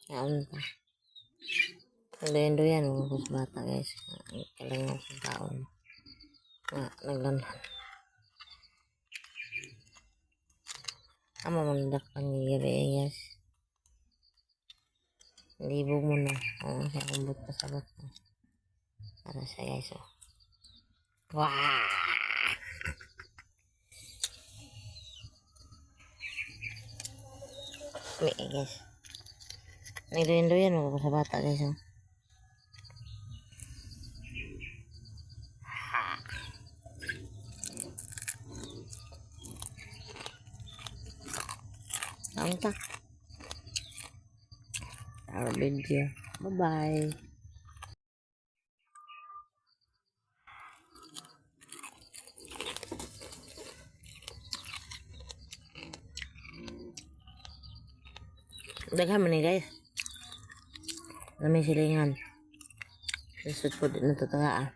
Yan pa. Nagdendo yan, mga bata guys. Kalang sa taon. Naglanhan. Ama mandak pangyayari guys. Libog mo na. Oo, siya kumbot pa sa bato. Para sa guys, oh. Wow! May guys. Nagdendo yan, mga sa bata guys, oh. Samtak. Our video. Bye-bye. Daghan man ni guys. May silingan. Susud po din natutagaan.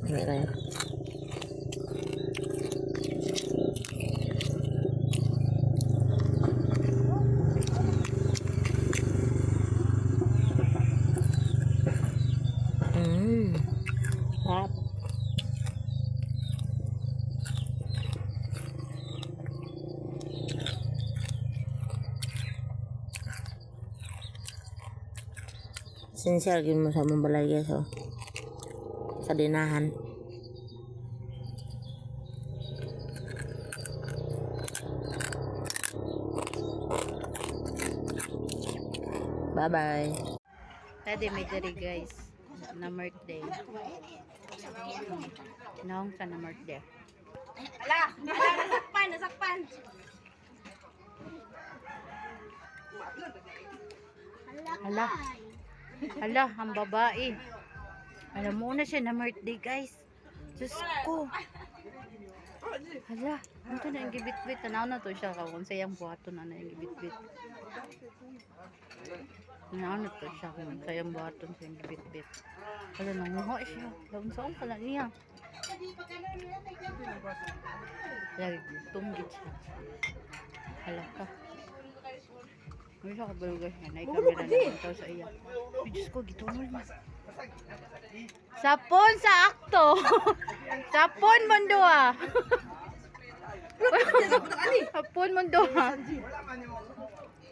Meron. Sarap. Sincere gin mo sa mong balay guys, oh. Sa dinahan. Bye-bye. Tadi may diri guys na birthday. Naong ka na birthday. Ala, nasakpan. Hala, ang babae. Alam mo na siya na birthday guys. Diyos ko. Hala, ito na yung gibit-bit. Tanaw na to siya kung sayang buhato na yung gibit-bit. Tanaw na to siya kung sayang buhato na yung gibit-bit. Hala, nanguha siya. Laon saan pala niya. Lagi, tunggit siya. Hala ka. May siya kabalugas niya. Naikamera na ito sa iya. Diyos ko, gitunol na. Sapon sa akto. Sapon mundo ah. Sapon mundo ah.